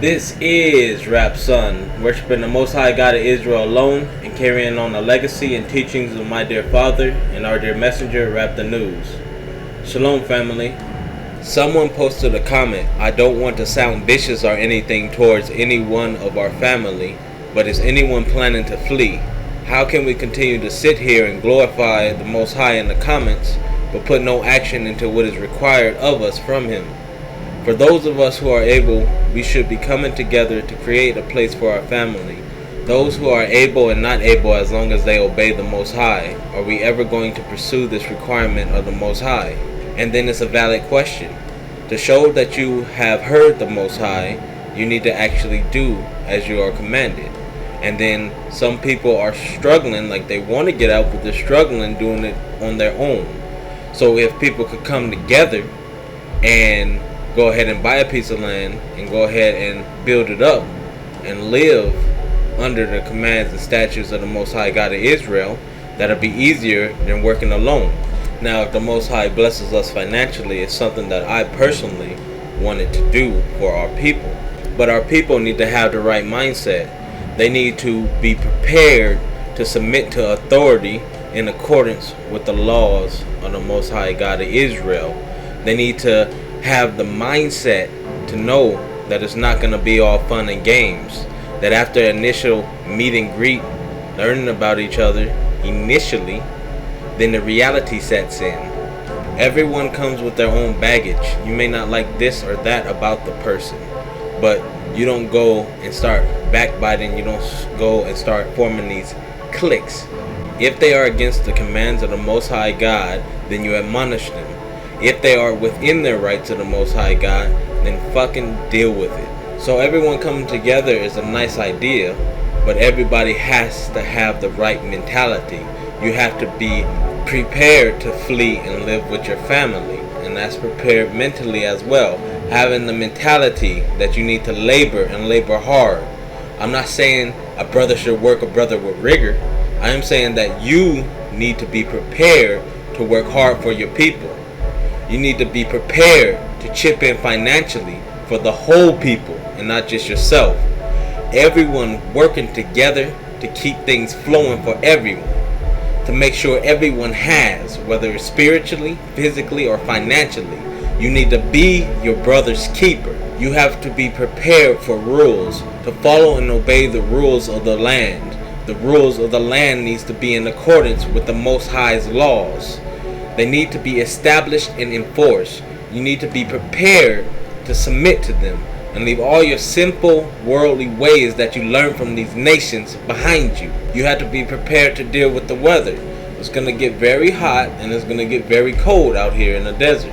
This is Rap Son, worshiping the Most High God of Israel alone and carrying on the legacy and teachings of my dear father and our dear messenger, Rap the News. Shalom, family. Someone posted a comment, "I don't want to sound vicious or anything towards any one of our family, but is anyone planning to flee? How can we continue to sit here and glorify the Most High in the comments, but put no action into what is required of us from Him? For those of us who are able, we should be coming together to create a place for our family. Those who are able and not able, as long as they obey the Most High, are we ever going to pursue this requirement of the Most High?" And then it's a valid question. To show that you have heard the Most High, you need to actually do as you are commanded. And then some people are struggling, like they want to get out, but they're struggling doing it on their own. So if people could come together and go ahead and buy a piece of land and go ahead and build it up and live under the commands and statutes of the Most High God of Israel, that'll be easier than working alone. Now, if the Most High blesses us financially, it's something that I personally wanted to do for our people. But our people need to have the right mindset. They need to be prepared to submit to authority in accordance with the laws of the Most High God of Israel. They need to have the mindset to know that it's not going to be all fun and games. That after initial meet and greet, learning about each other initially, then the reality sets in. Everyone comes with their own baggage. You may not like this or that about the person, but you don't go and start backbiting. You don't go and start forming these cliques. If they are against the commands of the Most High God, then you admonish them. If they are within their rights of the Most High God, then fucking deal with it. So everyone coming together is a nice idea, but everybody has to have the right mentality. You have to be prepared to flee and live with your family, and that's prepared mentally as well. Having the mentality that you need to labor and labor hard. I'm not saying a brother should work a brother with rigor. I am saying that you need to be prepared to work hard for your people. You need to be prepared to chip in financially for the whole people and not just yourself. Everyone working together to keep things flowing for everyone. To make sure everyone has, whether it's spiritually, physically, or financially. You need to be your brother's keeper. You have to be prepared for rules, to follow and obey the rules of the land. The rules of the land needs to be in accordance with the Most High's laws. They need to be established and enforced. You need to be prepared to submit to them and leave all your simple worldly ways that you learn from these nations behind you. You have to be prepared to deal with the weather. It's going to get very hot and it's going to get very cold out here in the desert.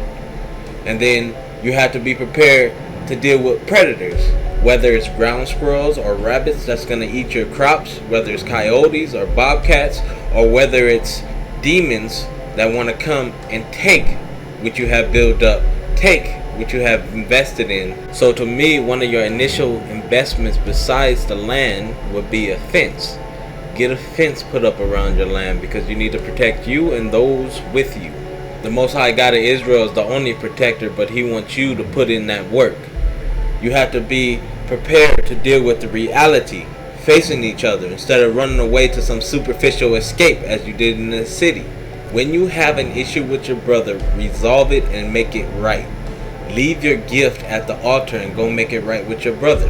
And then you have to be prepared to deal with predators, whether it's ground squirrels or rabbits that's going to eat your crops, whether it's coyotes or bobcats, or whether it's demons that want to come and take what you have built up, take what you have invested in. So to me, one of your initial investments besides the land would be a fence. Get a fence put up around your land because you need to protect you and those with you. The Most High God of Israel is the only protector, but He wants you to put in that work. You have to be prepared to deal with the reality, facing each other instead of running away to some superficial escape as you did in the city. When you have an issue with your brother, resolve it and make it right. Leave your gift at the altar and go make it right with your brother.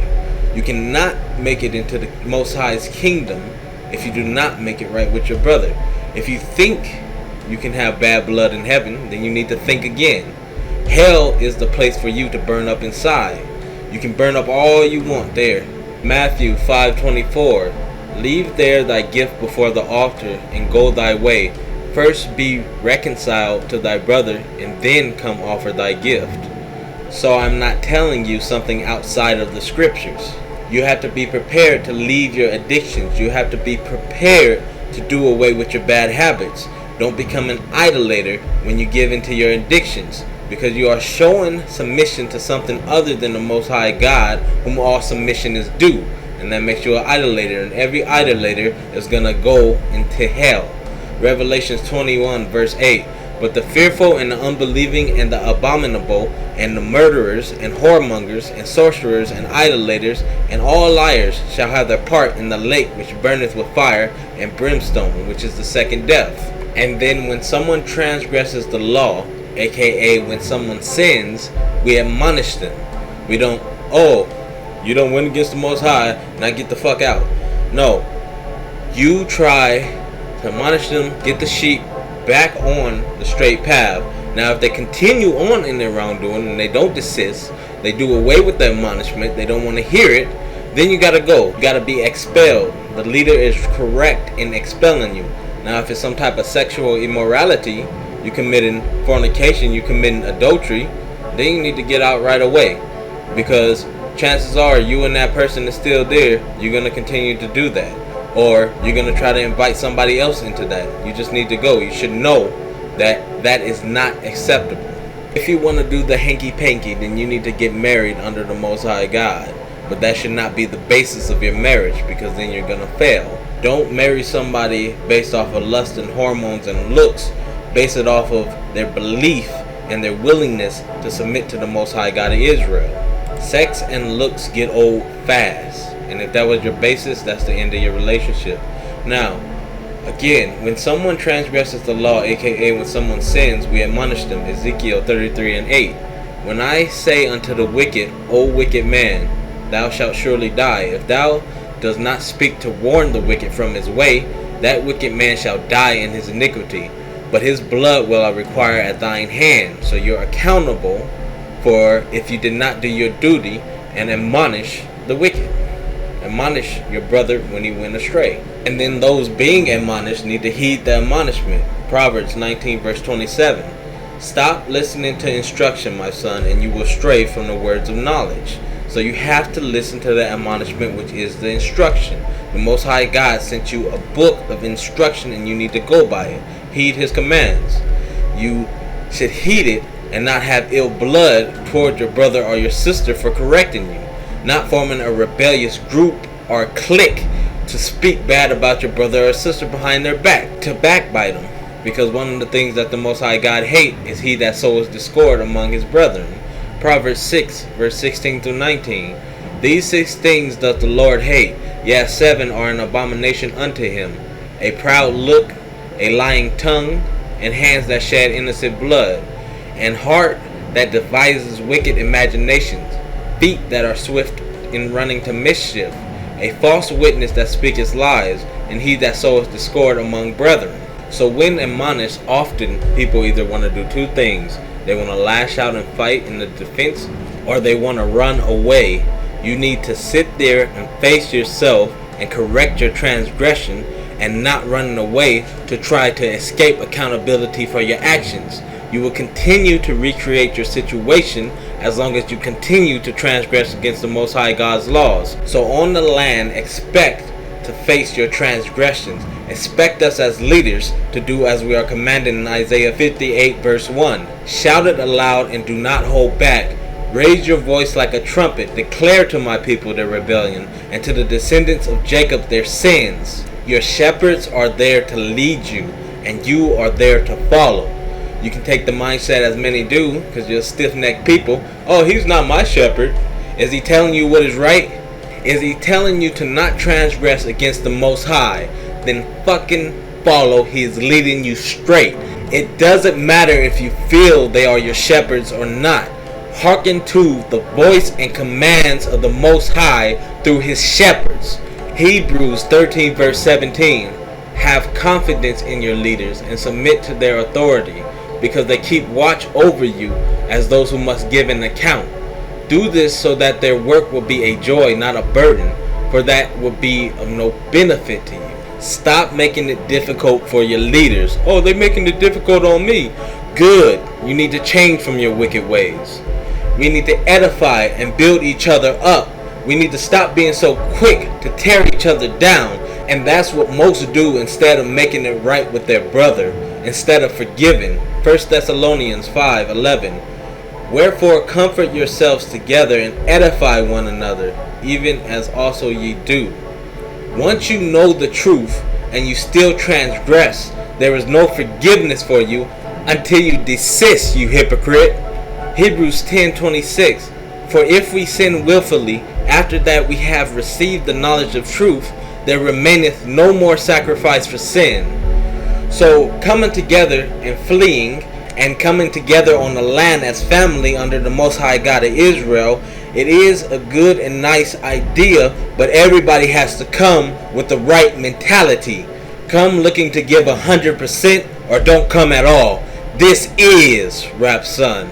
You cannot make it into the Most High's kingdom if you do not make it right with your brother. If you think you can have bad blood in heaven, then you need to think again. Hell is the place for you to burn up inside. You can burn up all you want there. Matthew 5:24. Leave there thy gift before the altar and go thy way. First be reconciled to thy brother and then come offer thy gift. So I'm not telling you something outside of the scriptures. You have to be prepared to leave your addictions. You have to be prepared to do away with your bad habits. Don't become an idolater when you give into your addictions, because you are showing submission to something other than the Most High God, whom all submission is due. And that makes you an idolater, and every idolater is going to go into hell. Revelations 21 verse 8. But the fearful and the unbelieving and the abominable and the murderers and whoremongers and sorcerers and idolaters and all liars shall have their part in the lake which burneth with fire and brimstone, which is the second death. And then when someone transgresses the law, aka when someone sins, we admonish them. We don't, oh, you don't win against the Most High, now get the fuck out. No, you try to admonish them, get the sheep back on the straight path. Now if they continue on in their wrongdoing and they don't desist, they do away with the admonishment, they don't want to hear it, then you gotta go. You gotta be expelled. The leader is correct in expelling you. Now if it's some type of sexual immorality, you committing fornication, you committing adultery, then you need to get out right away, because chances are you and that person is still there. You're gonna continue to do that, or you're going to try to invite somebody else into that. You just need to go. You should know that that is not acceptable. If you want to do the hanky-panky, then you need to get married under the Most High God. But that should not be the basis of your marriage, because then you're going to fail. Don't marry somebody based off of lust and hormones and looks. Base it off of their belief and their willingness to submit to the Most High God of Israel. Sex and looks get old fast. And if that was your basis, that's the end of your relationship. Now, again, when someone transgresses the law, aka when someone sins, we admonish them. Ezekiel 33:8. When I say unto the wicked, O wicked man, thou shalt surely die. If thou does not speak to warn the wicked from his way, that wicked man shall die in his iniquity. But his blood will I require at thine hand. So you're accountable for if you did not do your duty and admonish the wicked. Admonish your brother when he went astray. And then those being admonished need to heed the admonishment. Proverbs 19 verse 27. Stop listening to instruction, my son, and you will stray from the words of knowledge. So you have to listen to the admonishment, which is the instruction. The Most High God sent you a book of instruction, and you need to go by it. Heed his commands. You should heed it and not have ill blood toward your brother or your sister for correcting you. Not forming a rebellious group or clique to speak bad about your brother or sister behind their back, to backbite them. Because one of the things that the Most High God hates is he that sows discord among his brethren. Proverbs 6 verse 16 through 19. These 6 things doth the Lord hate, yea, 7 are an abomination unto him: a proud look, a lying tongue, and hands that shed innocent blood, and heart that devises wicked imaginations, feet that are swift in running to mischief, a false witness that speaketh lies, and he that soweth discord among brethren. So when admonished, often people either want to do 2 things. They want to lash out and fight in the defense, or they want to run away. You need to sit there and face yourself and correct your transgression, and not running away to try to escape accountability for your actions. You will continue to recreate your situation as long as you continue to transgress against the Most High God's laws. So on the land, expect to face your transgressions. Expect us as leaders to do as we are commanded in Isaiah 58 verse 1. Shout it aloud and do not hold back. Raise your voice like a trumpet. Declare to my people their rebellion, and to the descendants of Jacob their sins. Your shepherds are there to lead you, and you are there to follow. You can take the mindset, as many do, because you're stiff-necked people. Oh, he's not my shepherd. Is he telling you what is right? Is he telling you to not transgress against the Most High? Then fucking follow. He is leading you straight. It doesn't matter if you feel they are your shepherds or not. Hearken to the voice and commands of the Most High through his shepherds. Hebrews 13 verse 17. Have confidence in your leaders and submit to their authority, because they keep watch over you as those who must give an account. Do this so that their work will be a joy, not a burden, for that will be of no benefit to you. Stop making it difficult for your leaders. Oh, they're making it difficult on me. Good. You need to change from your wicked ways. We need to edify and build each other up. We need to stop being so quick to tear each other down. And that's what most do instead of making it right with their brother, instead of forgiving. 1 Thessalonians 5:11. Wherefore comfort yourselves together and edify one another, even as also ye do. Once you know the truth and you still transgress, there is no forgiveness for you. until you desist, you hypocrite. Hebrews 10:26. For if we sin willfully, after that we have received the knowledge of truth, there remaineth no more sacrifice for sin. So coming together and fleeing, and coming together on the land as family under the Most High God of Israel, it is a good and nice idea, but everybody has to come with the right mentality. Come looking to give 100% or don't come at all. This is Rap Son.